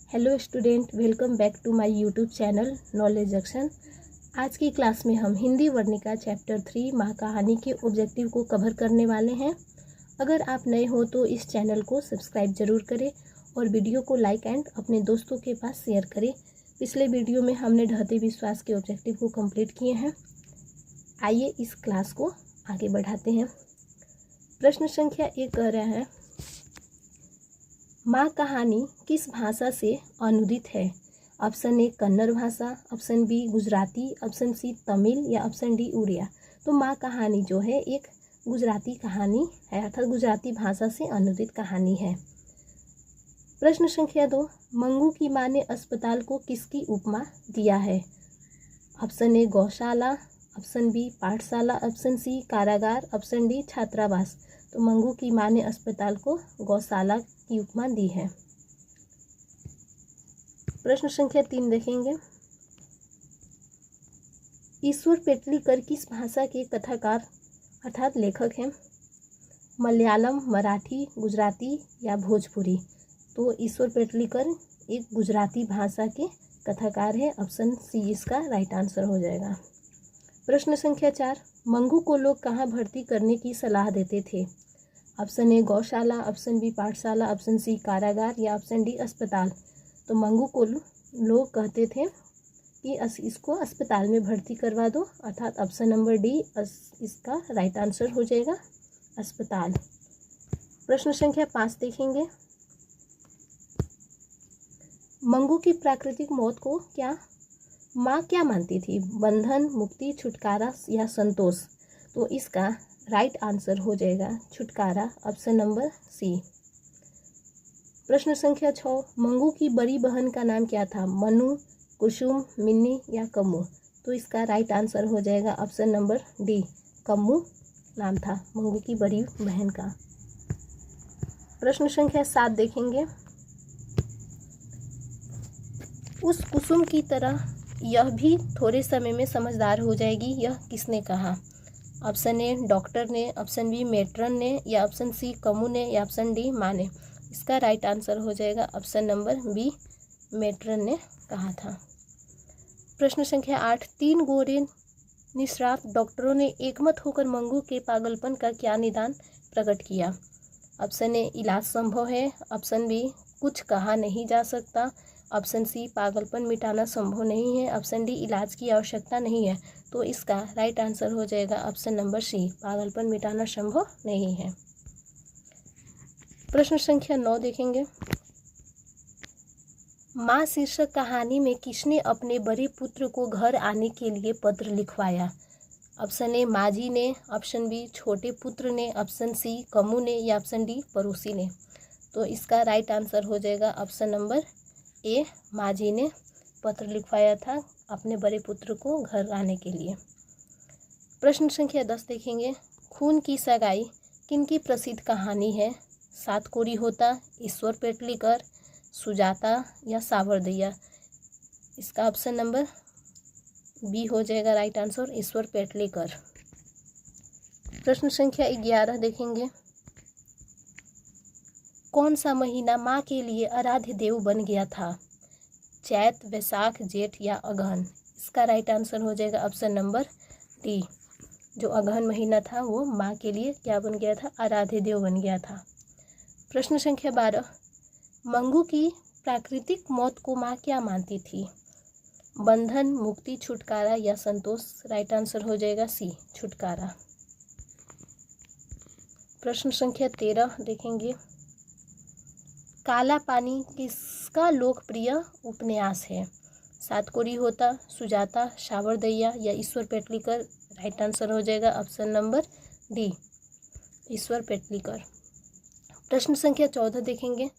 Hello student, welcome back to my YouTube channel knowledge junction. आज की class में हम हिंदी वर्णिका चैप्टर 3 माँ कहानी के ऑब्जेक्टिव को कवर करने वाले हैं। अगर आप नए हो तो इस चैनल को सब्सक्राइब जरूर करें और वीडियो को लाइक एंड अपने दोस्तों के पास शेयर करें। पिछले वीडियो में हमने ढहते विश्वास के ऑब्जेक्टिव को कंप्लीट किए हैं। आइए इस क्लास को आगे बढ़ाते हैं। प्रश्न संख्या 1 कह रहा है, माँ कहानी किस भाषा से अनुदित है? ऑप्शन ए कन्नड़ भाषा, option B Gujarati, option C Tamil या ऑप्शन डी उड़िया। तो माँ कहानी जो है एक गुजराती कहानी है, अर्थात गुजराती भाषा से अनुदित कहानी है। प्रश्न संख्या 2, मंगू की माँ ने अस्पताल को किसकी उपमा दिया है? ऑप्शन ए गौशाला, ऑप्शन बी पाठशाला, ऑप्शन सी कारागार, ऑप्शन डी छात्रावास। तो मंगू की माँ ने अस्पताल को गौशाला की उपमा दी है। प्रश्न संख्या 3 देखेंगे, ईश्वर पेटलीकर किस भाषा के कथाकार अर्थात लेखक हैं? मलयालम, मराठी, गुजराती या भोजपुरी। तो ईश्वर पेटलीकर एक गुजराती भाषा के कथाकार है। ऑप्शन सी इसका राइट आंसर हो जाएगा। प्रश्न संख्या 4, मंगू को लोग कहाँ भर्ती करने की सलाह देते थे? ऑप्शन ए गौशाला, ऑप्शन बी पाठशाला, ऑप्शन सी कारागार या ऑप्शन डी अस्पताल। तो मंगू को लोग कहते थे कि इसको अस्पताल में भर्ती करवा दो, अर्थात ऑप्शन नंबर डी इसका राइट आंसर हो जाएगा, अस्पताल। प्रश्न संख्या 5 देखेंगे, मंगू की प्राकृतिक मौत को माँ क्या मानती थी? बंधन, मुक्ति, छुटकारा या संतोष। तो इसका राइट आंसर हो जाएगा छुटकारा, ऑप्शन नंबर सी। प्रश्न संख्या 6, मंगू की बड़ी बहन का नाम क्या था? मनु, कुसुम, मिन्नी या कम्मू। तो इसका राइट आंसर हो जाएगा ऑप्शन नंबर डी, कम्मू नाम था मंगू की बड़ी बहन का। प्रश्न संख्या 7 देखेंगे, उस कुसुम की तरह यह भी थोड़े समय में समझदार हो जाएगी, यह किसने कहा? ऑप्शन ए डॉक्टर ने, ऑप्शन बी मेट्रन ने या ऑप्शन सी कमू ने या ऑप्शन डी माँ ने। इसका राइट आंसर हो जाएगा ऑप्शन नंबर बी, मेट्रन ने कहा था। प्रश्न संख्या 8, 3 गोरे निष्णात डॉक्टरों ने एकमत होकर मंगू के पागलपन का क्या निदान प्रकट किया? ऑप्शन ए इलाज संभव है, ऑप्शन बी कुछ कहा नहीं जा सकता, ऑप्शन सी पागलपन मिटाना संभव नहीं है, ऑप्शन डी इलाज की आवश्यकता नहीं है। तो इसका राइट आंसर हो जाएगा ऑप्शन नंबर सी, पागलपन मिटाना संभव नहीं है। प्रश्न संख्या 9 देखेंगे, माँ शीर्षक कहानी में किसने अपने बड़े पुत्र को घर आने के लिए पत्र लिखवाया? ऑप्शन ए माँ ने, ऑप्शन बी छोटे पुत्र ने, ऑप्शन सी कमू ने या ऑप्शन डी पड़ोसी ने। तो इसका राइट आंसर हो जाएगा ऑप्शन नंबर ए, माँ जी ने पत्र लिखवाया था अपने बड़े पुत्र को घर आने के लिए। प्रश्न संख्या 10 देखेंगे, खून की सगाई किनकी प्रसिद्ध कहानी है? सात कोरी होता, ईश्वर पेटलीकर, सुजाता या सावरदैया। इसका ऑप्शन नंबर बी हो जाएगा राइट आंसर, ईश्वर पेटलीकर। प्रश्न संख्या 11 देखेंगे, कौन सा महीना माँ के लिए आराध्य देव बन गया था? चैत, वैशाख, जेठ या अगहन। इसका राइट आंसर हो जाएगा ऑप्शन नंबर डी, जो अगहन महीना था वो माँ के लिए क्या बन गया था? आराध्य देव बन गया था। प्रश्न संख्या 12, मंगू की प्राकृतिक मौत को माँ क्या मानती थी? बंधन, मुक्ति, छुटकारा या संतोष। राइट आंसर हो जाएगा सी, छुटकारा। प्रश्न संख्या 13 देखेंगे, काला पानी किसका लोकप्रिय उपन्यास है? सात कोरी होता, सुजाता, सावरदैया या ईश्वर पेटलीकर। राइट आंसर हो जाएगा ऑप्शन नंबर डी, ईश्वर पेटलीकर। प्रश्न संख्या 14 देखेंगे,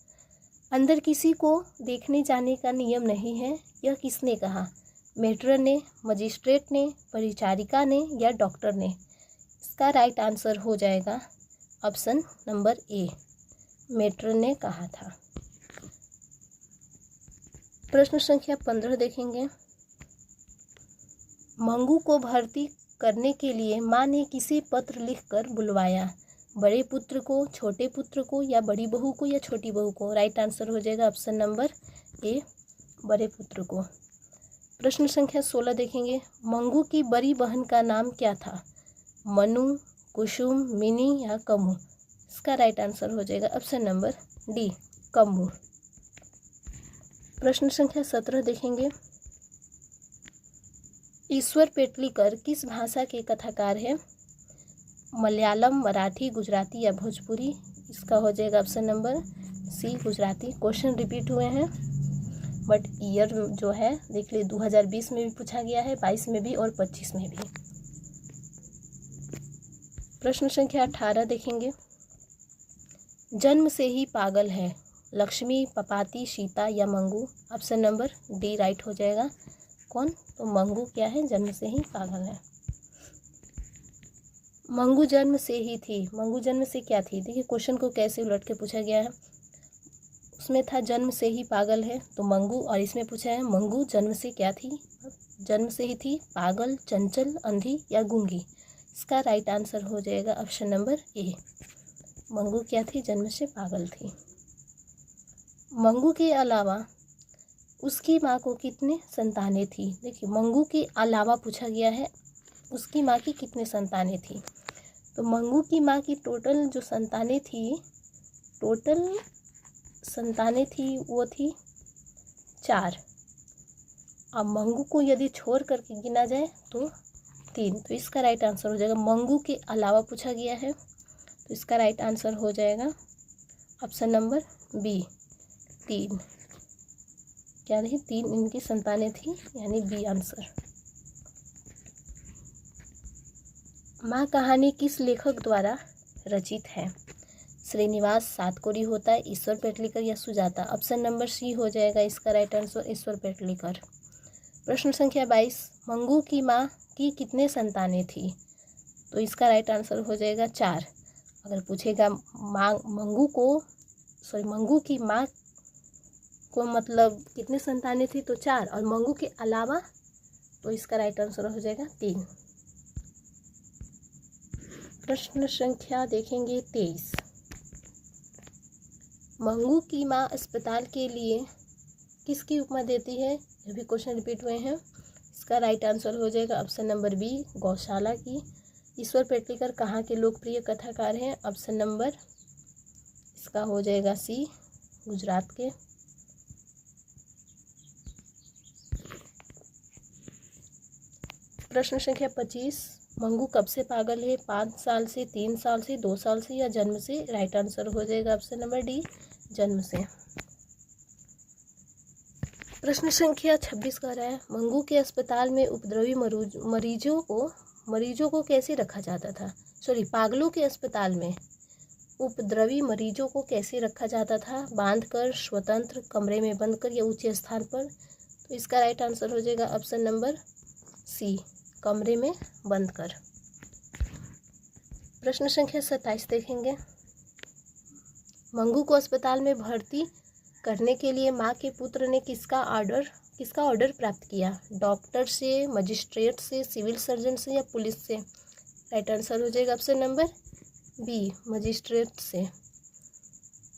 अंदर किसी को देखने जाने का नियम नहीं है, यह किसने कहा? मेट्रन ने, मजिस्ट्रेट ने, परिचारिका ने या डॉक्टर ने। इसका राइट आंसर हो जाएगा ऑप्शन नंबर ए, मेट्रन ने कहा था। प्रश्न संख्या 15 देखेंगे, मंगू को भर्ती करने के लिए माँ ने किसे पत्र लिखकर बुलवाया? बड़े पुत्र को, छोटे पुत्र को या बड़ी बहू को या छोटी बहू को। राइट आंसर हो जाएगा ऑप्शन नंबर ए बड़े पुत्र को। प्रश्न संख्या 16 देखेंगे। मंगू की बड़ी बहन का नाम क्या था? मनु, कुसुम, मिनी या कमू? इसका राइट आंसर हो जाएगा ऑप्शन नंबर डी, कमू। प्रश्न संख्या 17 देखेंगे। ईश्वर पेटलीकर किस भाषा के कथाकार हैं? मलयालम, मराठी, गुजराती या भोजपुरी? इसका हो जाएगा option number C, Gujarati. Question repeat हुए हैं बट ईयर जो है देख लीजिए 2020 में भी पूछा गया है, 22 में भी और 25 में भी। प्रश्न संख्या 18 देखेंगे। जन्म से ही पागल है, लक्ष्मी, पपाती, सीता या Mangu? Option number D right हो जाएगा। कौन? तो मंगू क्या है? जन्म से ही पागल है। मंगू जन्म से ही थी, मंगू जन्म से क्या थी? देखिए क्वेश्चन को कैसे उलट के पूछा गया है। उसमें था जन्म से ही पागल है तो मंगू, और इसमें पूछा है मंगू जन्म से क्या थी? जन्म से ही थी पागल, चंचल, अंधी या गूंगी? इसका राइट आंसर हो जाएगा ऑप्शन नंबर ए, मंगू क्या थी? जन्म से पागल थी। मंगू के अलावा उसकी माँ को कितने संतानें थी? देखिए मंगू के अलावा पूछा गया है, उसकी माँ की कितने संतानें थी? तो मंगू की माँ की टोटल जो संतानें थी, टोटल संतानें थी वो थी 4। अब मंगू को यदि छोड़ करके गिना जाए तो 3। तो इसका राइट आंसर हो जाएगा, मंगू के अलावा पूछा गया है तो इसका राइट आंसर हो जाएगा ऑप्शन नंबर बी, 3। क्या रही? 3 इनकी संतानें थी, यानी बी आंसर। माँ कहानी किस लेखक द्वारा रचित है? श्रीनिवास, सातकोरी होता है, ईश्वर पेटलीकर या सुजाता? ऑप्शन नंबर सी हो जाएगा इसका राइट आंसर, ईश्वर पेटलीकर। प्रश्न संख्या 22। मंगू की माँ की कितने संतानें थी? तो इसका राइट आंसर हो जाएगा 4। अगर पूछेगा मंगू की माँ को मतलब कितने संतानें थी तो 4, और मंगू के अलावा तो इसका राइट आंसर हो जाएगा 3। प्रश्न संख्या देखेंगे 23। मंगू की माँ अस्पताल के लिए किसकी उपमा देती है? ये भी क्वेश्चन रिपीट हुए हैं। इसका राइट आंसर हो जाएगा ऑप्शन नंबर बी, गौशाला की। ईश्वर पेटलीकर कहाँ के लोकप्रिय कथाकार हैं? ऑप्शन नंबर इसका हो जाएगा सी, गुजरात के। प्रश्न संख्या 25। मंगू कब से पागल है? 5 साल से, 3 साल से, 2 साल से या जन्म से? राइट आंसर हो जाएगा ऑप्शन नंबर डी, जन्म से। प्रश्न संख्या 26 कह रहा है मंगू के अस्पताल में उपद्रवी मरीजों को कैसे रखा जाता था? पागलों के अस्पताल में उपद्रवी मरीजों को कैसे रखा जाता था? बांधकर, स्वतंत्र, कमरे में बंद कर या ऊंचे स्थान पर? तो इसका राइट आंसर हो जाएगा ऑप्शन नंबर सी, कमरे में बंद कर। प्रश्न संख्या 27 देखेंगे। मंगू को अस्पताल में भर्ती करने के लिए माँ के पुत्र ने किसका ऑर्डर प्राप्त किया? डॉक्टर से, मजिस्ट्रेट से, सिविल सर्जन से या पुलिस से? राइट आंसर हो जाएगा ऑप्शन नंबर बी, मजिस्ट्रेट से।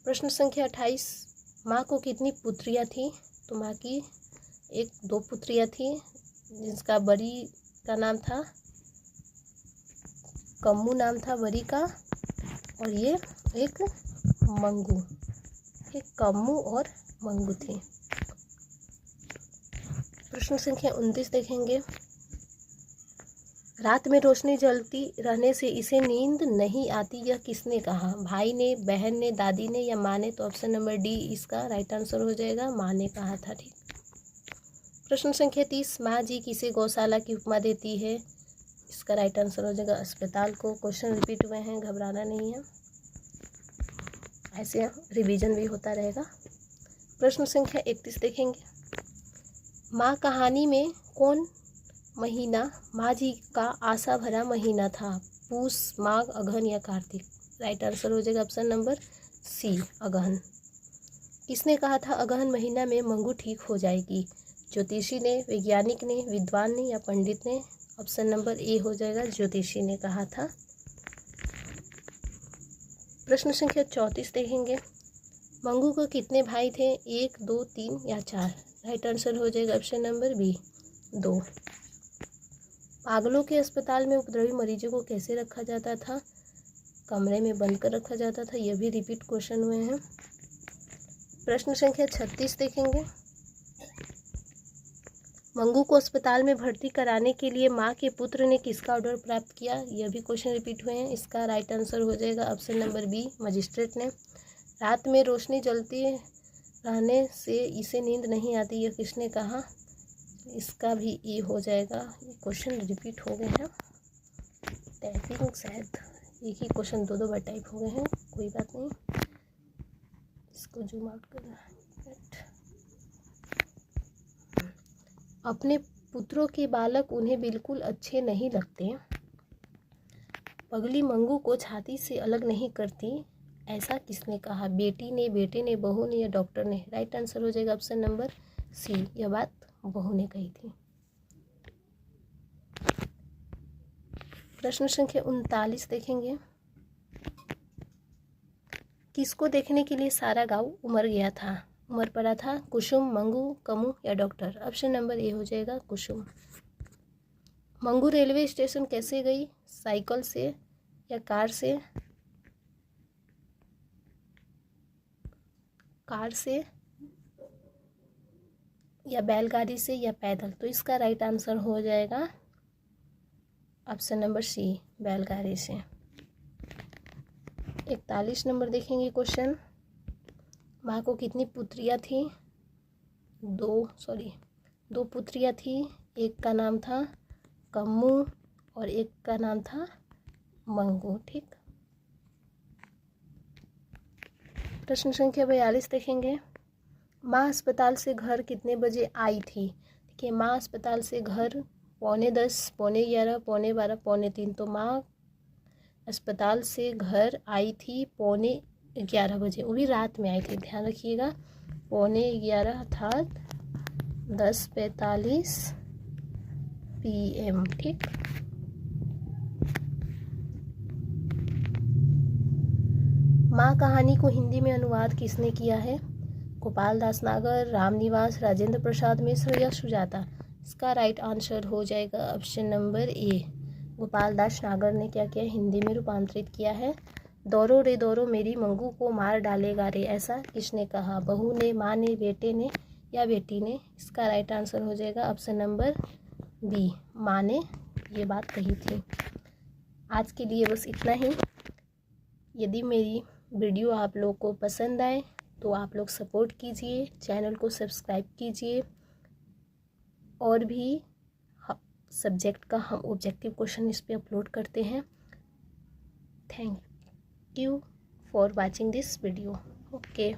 प्रश्न संख्या 28। माँ को कितनी पुत्रियाँ थी? तो माँ की 2 पुत्रियाँ थी, जिसका बड़ी का नाम था कम्मू, नाम था बड़ी का, और ये एक मंगू, एक कम्मू और मंगू थी। प्रश्न संख्या 29 देखेंगे। रात में रोशनी जलती रहने से इसे नींद नहीं आती, यह किसने कहा? भाई ने, बहन ने, दादी ने या माँ ने? तो ऑप्शन नंबर डी इसका राइट आंसर हो जाएगा, माँ ने कहा था। ठीक। प्रश्न संख्या 30। माँ जी किसे गौशाला की उपमा देती है? इसका राइट आंसर हो जाएगा अस्पताल को। क्वेश्चन रिपीट हुए हैं, घबराना नहीं है, ऐसे रिवीजन भी होता रहेगा। प्रश्न संख्या 31 देखेंगे। माँ कहानी में कौन महीना माँ जी का आशा भरा महीना था? पूस, माघ, अगहन या कार्तिक? राइट आंसर हो जाएगा ऑप्शन नंबर सी, अगहन। किसने कहा था अगहन महीना में मंगू ठीक हो जाएगी? ज्योतिषी ने, वैज्ञानिक ने, विद्वान ने या पंडित ने? ऑप्शन नंबर ए हो जाएगा, ज्योतिषी ने कहा था। प्रश्न संख्या 34 देखेंगे। मंगू को कितने भाई थे? 1, 2, 3 या 4? राइट आंसर हो जाएगा ऑप्शन नंबर बी 2। पागलों के अस्पताल में उपद्रवी मरीजों को कैसे रखा जाता था? कमरे में बंद कर रखा जाता था। यह भी रिपीट क्वेश्चन हुए हैं। प्रश्न संख्या 36 देखेंगे। मंगू को अस्पताल में भर्ती कराने के लिए मां के पुत्र ने किसका ऑर्डर प्राप्त किया? यह भी क्वेश्चन रिपीट हुए हैं। इसका राइट आंसर हो जाएगा ऑप्शन नंबर बी मजिस्ट्रेट ने। रात में रोशनी जलती रहने से इसे नींद नहीं आती, यह किसने कहा? इसका भी ई हो जाएगा। ये क्वेश्चन रिपीट हो गए हैं। टाइपिंग शायद एक ही क्वेश्चन दो बार टाइप हो गए हैं, कोई बात नहीं, इसको जूम आउट करना है। अपने पुत्रों के बालक उन्हें बिल्कुल अच्छे नहीं लगते। पगली मंगू को छाती से अलग नहीं करती, ऐसा किसने कहा? बेटी ने, बेटे ने, बहू ने या डॉक्टर ने? राइट आंसर हो जाएगा ऑप्शन नंबर सी, यह बात बहू ने कही थी। प्रश्न संख्या 39 देखेंगे। किसको देखने के लिए सारा गांव उमड़ गया था? उमड़ पड़ा था? कुसुम, मंगू, कमू या डॉक्टर? ऑप्शन नंबर ए हो जाएगा कुसुम। मंगू रेलवे स्टेशन कैसे गई? साइकिल से या कार से? कार से या बैलगाड़ी से या पैदल? तो इसका राइट आंसर हो जाएगा ऑप्शन नंबर सी, बैलगाड़ी से। 41 नंबर देखेंगे क्वेश्चन। माँ को कितनी पुत्रियाँ थी? दो पुत्रियाँ थी। एक का नाम था कम्मू और एक का नाम था मंगू। ठीक। प्रश्न संख्या 42 देखेंगे। माँ अस्पताल से घर कितने बजे आई थी? देखिए, माँ अस्पताल से घर 9:45, 11:15, 12:15, 3:15। तो माँ अस्पताल से घर आई थी 11:15 बजे, वो भी रात में आई थी, ध्यान रखिएगा। 11:15 अर्थात 10:45 PM। ठीक। माँ कहानी को हिंदी में अनुवाद किसने किया है? गोपाल दास नागर, रामनिवास, राजेंद्र प्रसाद मिश्र या सुजाता? इसका राइट आंसर हो जाएगा option number A, Gopal Das नागर ने क्या किया? हिंदी में रूपांतरित किया है। दौड़ो रे दौड़ो मेरी मंगू को मार डालेगा रे, ऐसा किसने कहा? बहू ने, माँ ने, बेटे ने या बेटी ने? इसका राइट आंसर हो जाएगा ऑप्शन नंबर बी, माँ ने ये बात कही थी। आज के लिए बस इतना ही। यदि मेरी वीडियो आप लोग को पसंद आए तो आप लोग सपोर्ट कीजिए, चैनल को सब्सक्राइब कीजिए। और भी सब्जेक्ट का हम ऑब्जेक्टिव क्वेश्चन इस पे अपलोड करते हैं। Thank you for watching this video. Okay.